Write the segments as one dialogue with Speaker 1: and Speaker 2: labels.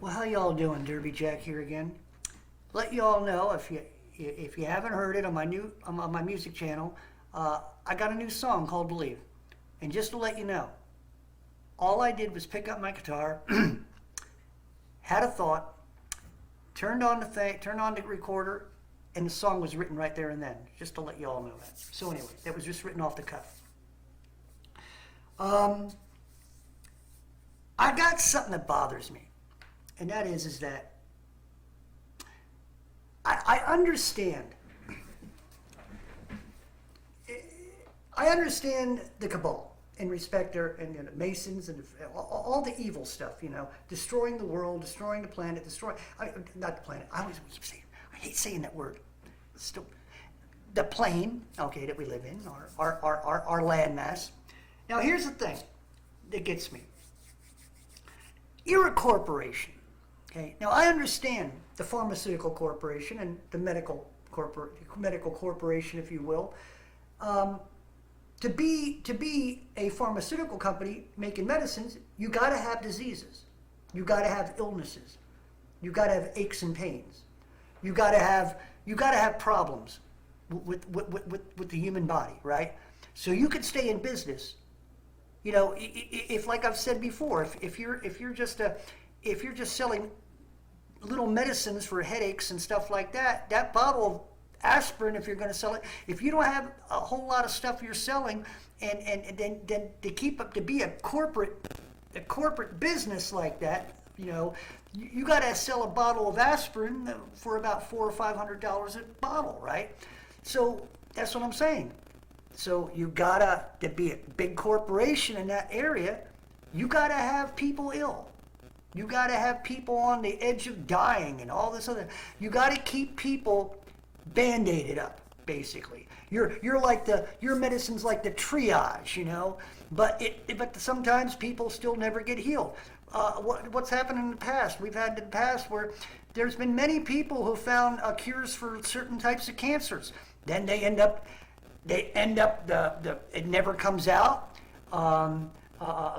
Speaker 1: Well, how y'all doing? Derby Jack here again. Let y'all know if you haven't heard it on my music channel, I got a new song called Believe. And just to let you know, all I did was pick up my guitar, had a thought, turned on the recorder, and the song was written right there and then. Just to let y'all know that. So anyway, that was just written off the cuff. I got something that bothers me. And that is that I understand. I understand the cabal and respect and the Masons and all the evil stuff, destroying the world, destroying the planet, not the planet. I always keep saying, I hate saying that word. Still, the plane, okay, that we live in, our landmass. Now here's the thing that gets me. You're a corporation. Okay. Now I understand the pharmaceutical corporation and the medical corporation, if you will. To be a pharmaceutical company making medicines, you got to have diseases, you got to have illnesses, you got to have aches and pains, you got to have problems with the human body, right? So you could stay in business. If like I've said before, if you're just selling little medicines for headaches and stuff like that, that bottle of aspirin, if you're going to sell it, if you don't have a whole lot of stuff you're selling, and then to be a corporate business like that, you got to sell a bottle of aspirin for about $400 or $500 a bottle, right? So that's what I'm saying. So you gotta, to be a big corporation in that area, you gotta have people ill. You gotta have people on the edge of dying and all this other. You gotta keep people band-aided up, basically. Your medicine's like the triage, but sometimes people still never get healed. What's happened in the past? We've had in the past where there's been many people who found cures for certain types of cancers. Then they end up it never comes out.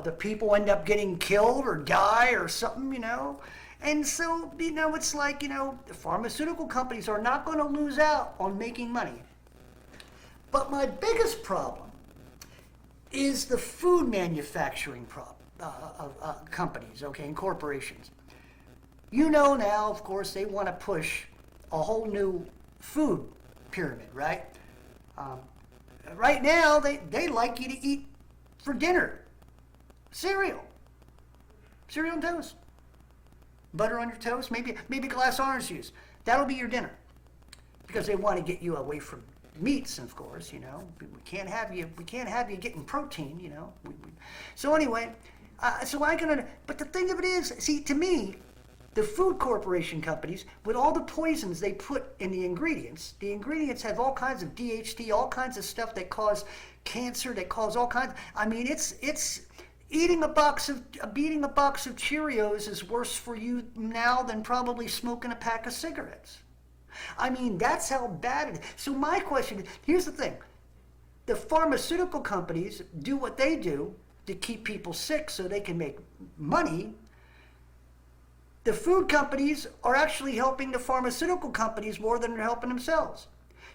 Speaker 1: The people end up getting killed or die or something, And so, it's like, the pharmaceutical companies are not going to lose out on making money. But my biggest problem is the food manufacturing companies, okay, and corporations. Now, of course, they want to push a whole new food pyramid, right? Right now, they like you to eat for dinner cereal and toast, butter on your toast, maybe a glass of orange juice. That'll be your dinner, because they want to get you away from meats, of course. We can't have you getting protein. So anyway, but the thing of it is, see, to me, the food corporation companies, with all the poisons they put in the ingredients have all kinds of DHT, all kinds of stuff that cause cancer, that cause all kinds. I mean, it's eating a box of Cheerios is worse for you now than probably smoking a pack of cigarettes. I mean, that's how bad it is. So my question is, here's the thing: the pharmaceutical companies do what they do to keep people sick so they can make money. The food companies are actually helping the pharmaceutical companies more than they're helping themselves.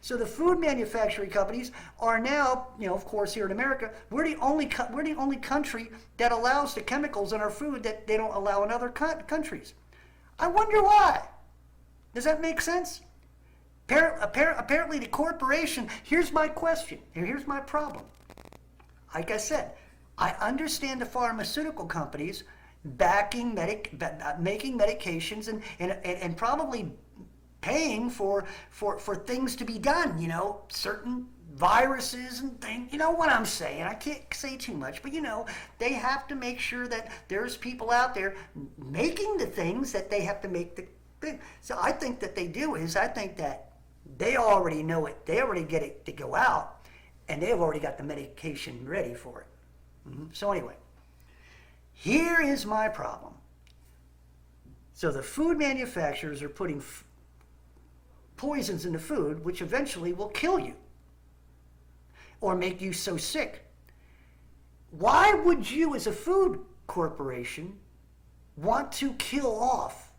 Speaker 1: So the food manufacturing companies are now, of course, here in America, we're the only country that allows the chemicals in our food that they don't allow in other countries. I wonder why. Does that make sense? Apparently the corporation, here's my question, here's my problem. Like I said, I understand the pharmaceutical companies making medications and probably paying for things to be done, certain viruses and things. You know what I'm saying? I can't say too much, but they have to make sure that there's people out there making the things that they have to make the thing. So I think that they already know it. They already get it to go out, and they've already got the medication ready for it. So anyway, here is my problem. So the food manufacturers are putting poisons in the food, which eventually will kill you or make you so sick. Why would you, as a food corporation, want to kill off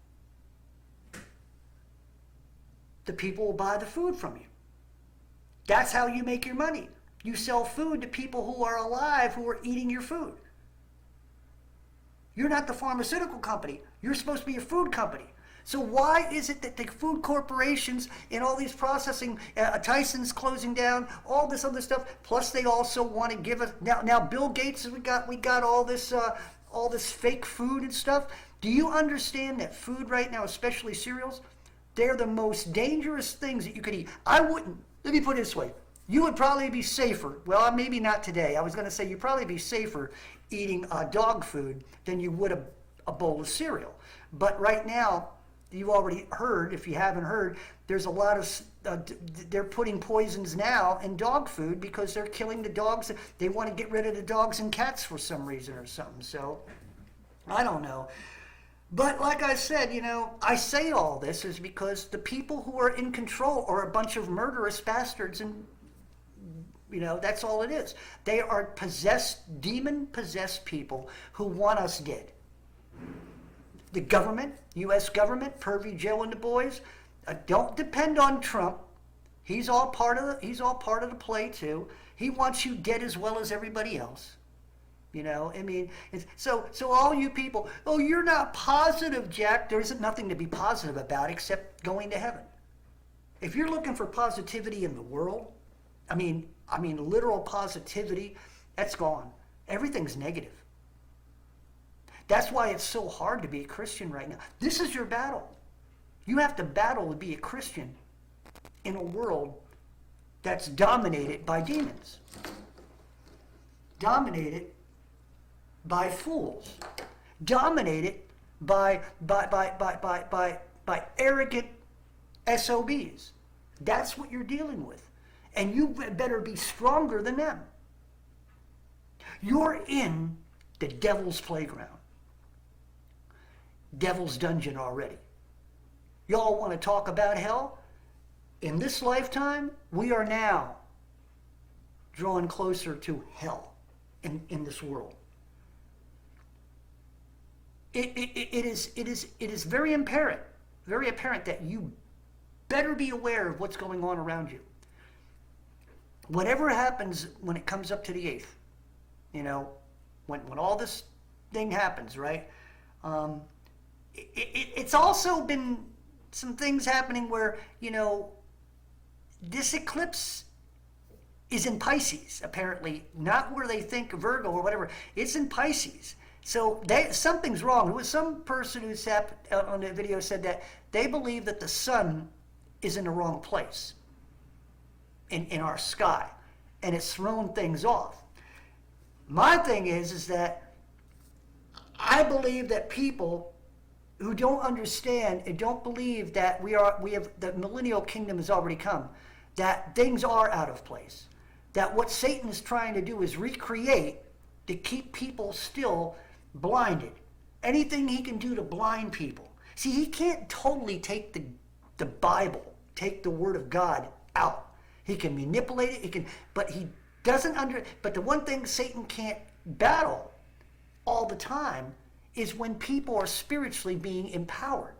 Speaker 1: the people who buy the food from you. That's how you make your money. You sell food to people who are alive, who are eating your food. You're not the pharmaceutical company. You're supposed to be a food company. So why is it that the food corporations and all these processing, Tyson's closing down, all this other stuff, plus they also want to give us, now Bill Gates, we got all this fake food and stuff. Do you understand that food right now, especially cereals, they're the most dangerous things that you could eat? I wouldn't, let me put it this way. You would probably be safer, well, maybe not today. I was going to say you'd probably be safer eating dog food than you would a bowl of cereal. But right now, you've already heard, if you haven't heard, there's a lot of, they're putting poisons now in dog food because they're killing the dogs. They want to get rid of the dogs and cats for some reason or something. So, I don't know. But like I said, I say all this is because the people who are in control are a bunch of murderous bastards, and that's all it is. They are possessed, demon-possessed people who want us dead. The government, U.S. government, Pervy Joe and the boys, don't depend on Trump. He's all part of the play too. He wants you dead as well as everybody else. So all you people, oh, you're not positive, Jack. There isn't nothing to be positive about except going to heaven. If you're looking for positivity in the world, I mean literal positivity, that's gone. Everything's negative. That's why it's so hard to be a Christian right now. This is your battle. You have to battle to be a Christian in a world that's dominated by demons. Dominated by fools. Dominated by arrogant SOBs. That's what you're dealing with. And you better be stronger than them. You're in the devil's playground. Devil's dungeon already. Y'all want to talk about hell? In this lifetime, we are now drawing closer to hell in this world. It is very apparent that you better be aware of what's going on around you. Whatever happens when it comes up to the 8th, when all this thing happens, right? It's also been some things happening where, this eclipse is in Pisces, apparently, not where they think Virgo or whatever. It's in Pisces. So something's wrong. There was some person who sat on the video said that they believe that the sun is in the wrong place in our sky, and it's thrown things off. My thing is that I believe that people who don't understand and don't believe that the millennial kingdom has already come, that things are out of place, that what Satan is trying to do is recreate to keep people still blinded. Anything he can do to blind people. See, he can't totally take the Bible, take the Word of God out. He can manipulate it, but he doesn't but the one thing Satan can't battle all the time is when people are spiritually being empowered.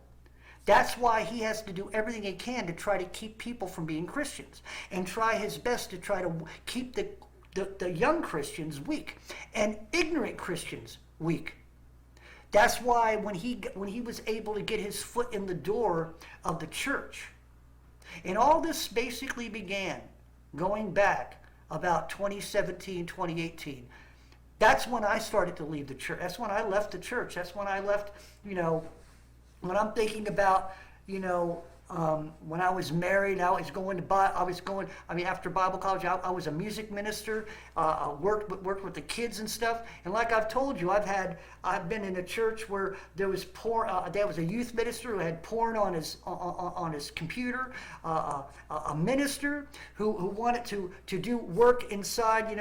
Speaker 1: That's why he has to do everything he can to try to keep people from being Christians and try his best to try to keep the young Christians weak and ignorant Christians weak. That's why when he was able to get his foot in the door of the church, and all this basically began going back about 2017, 2018. That's when I started to leave the church. That's when I left the church. That's when I left, when I'm thinking about, when I was married, after Bible college, I was a music minister, worked with the kids and stuff. And like I've told you, I've been in a church where there was there was a youth minister who had porn on his computer, a minister who wanted to do work inside,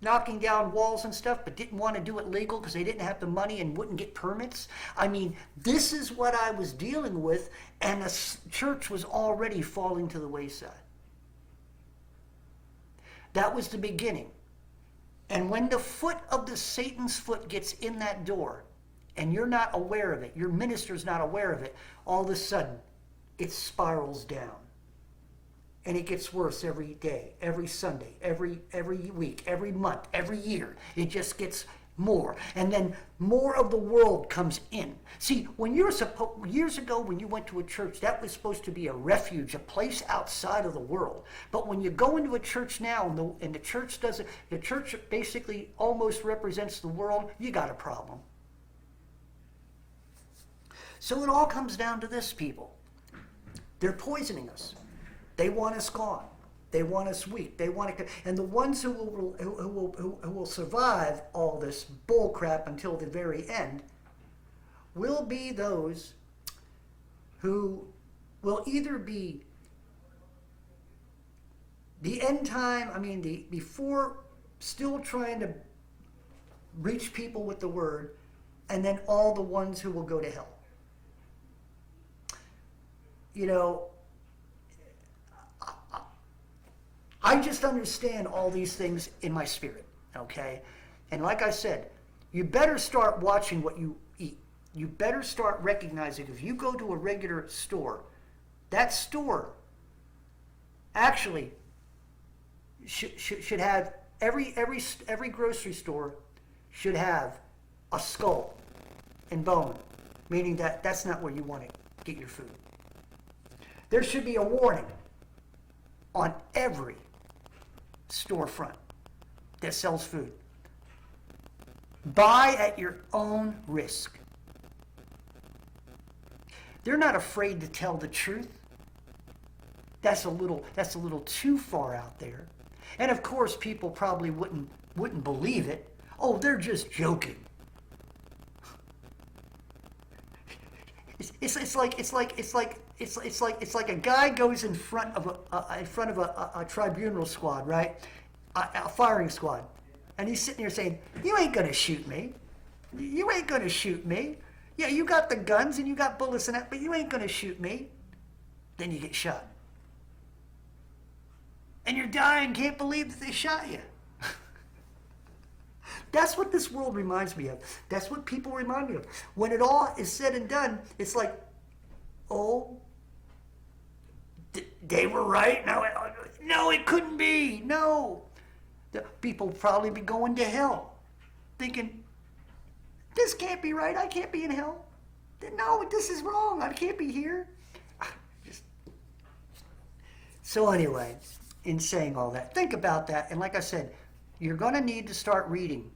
Speaker 1: knocking down walls and stuff, but didn't want to do it legal because they didn't have the money and wouldn't get permits. I mean, this is what I was dealing with, and the church was already falling to the wayside. That was the beginning. And when the foot of Satan's foot gets in that door, and you're not aware of it, your minister's not aware of it, all of a sudden it spirals down. And it gets worse every day, every Sunday, every week, every month, every year. It just gets more. And then more of the world comes in. See, when years ago when you went to a church, that was supposed to be a refuge, a place outside of the world. But when you go into a church now and the church doesn't, the church basically almost represents the world, you got a problem. So it all comes down to this, people. They're poisoning us. They want us gone. They want us weak. They want to, and the ones who will survive all this bull crap until the very end will be those who will either be the end time. I mean, before still trying to reach people with the word, and then all the ones who will go to hell. You know, I just understand all these things in my spirit, okay? And like I said, you better start watching what you eat. You better start recognizing if you go to a regular store, that store actually should have, every grocery store should have a skull and bone, meaning that that's not where you want to get your food. There should be a warning on every storefront that sells food. Buy at your own risk. They're not afraid to tell the truth. That's a little too far out there. And of course, people probably wouldn't believe it. Oh, they're just joking. It's like a guy goes in front of a tribunal squad, right? A firing squad, and he's sitting here saying, "You ain't gonna shoot me. You ain't gonna shoot me. Yeah, you got the guns and you got bullets and that, but you ain't gonna shoot me." Then you get shot, and you're dying. Can't believe that they shot you. That's what this world reminds me of. That's what people remind me of. When it all is said and done, it's like, oh, they were right. No, it couldn't be. No. The people will probably be going to hell thinking, this can't be right. I can't be in hell. No, this is wrong. I can't be here. So anyway, in saying all that, think about that. And like I said, you're going to need to start reading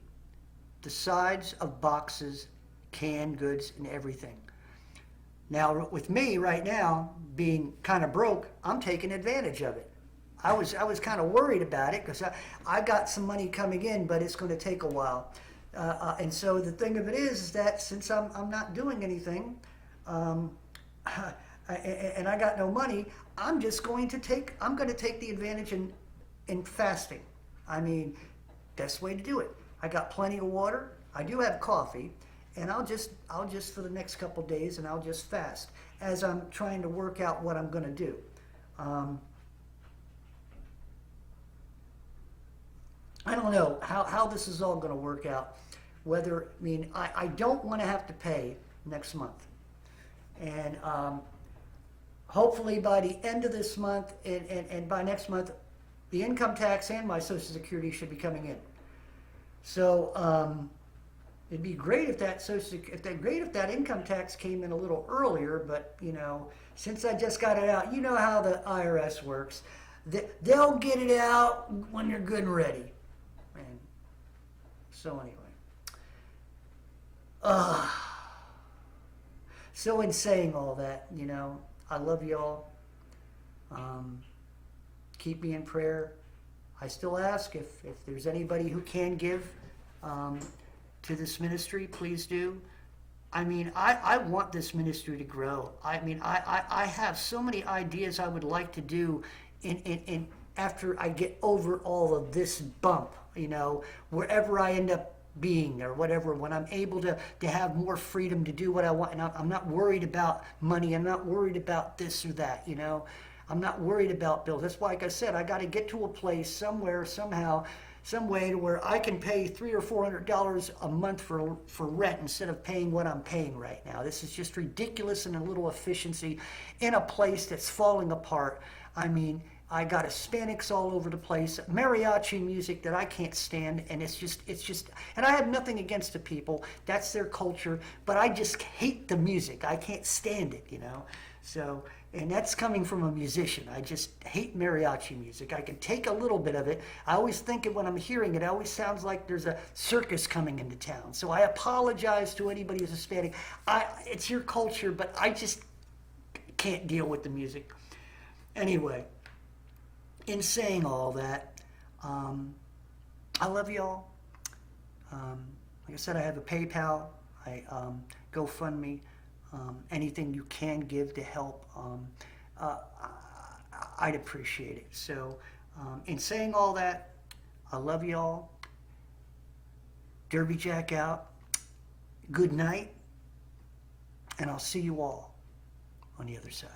Speaker 1: the sides of boxes, canned goods, and everything. Now, with me right now, being kind of broke, I'm taking advantage of it. I was kind of worried about it because I got some money coming in, but it's going to take a while. And so the thing of it is that since I'm not doing anything, and I got no money, I'm going to take the advantage in fasting. I mean, best way to do it. I got plenty of water. I do have coffee, and I'll just for the next couple of days, and I'll just fast as I'm trying to work out what I'm going to do. I don't know how this is all going to work out. I don't want to have to pay next month, and hopefully by the end of this month and by next month, the income tax and my Social Security should be coming in. So it'd be great if that income tax came in a little earlier. But since I just got it out, you know how the IRS works. They'll get it out when you're good and ready. And so anyway, so in saying all that, I love y'all. Keep me in prayer. I still ask if there's anybody who can give to this ministry, please do. I mean, I want this ministry to grow. I mean, I have so many ideas I would like to do in after I get over all of this bump, wherever I end up being or whatever, when I'm able to have more freedom to do what I want. And I'm not worried about money. I'm not worried about this or that, I'm not worried about bills. That's why, like I said, I got to get to a place somewhere, somehow, some way to where I can pay $300 or $400 a month for rent instead of paying what I'm paying right now. This is just ridiculous and a little efficiency in a place that's falling apart. I mean, I got Hispanics all over the place, mariachi music that I can't stand, and it's just, and I have nothing against the people. That's their culture, but I just hate the music. I can't stand it, you know. So, and that's coming from a musician. I just hate mariachi music. I can take a little bit of it. I always think it when I'm hearing it, it always sounds like there's a circus coming into town. So I apologize to anybody who's Hispanic. It's your culture, but I just can't deal with the music. Anyway, in saying all that, I love y'all. Like I said, I have a PayPal, GoFundMe, anything you can give to help, I'd appreciate it. So, in saying all that, I love y'all. Derby Jack out. Good night, and I'll see you all on the other side.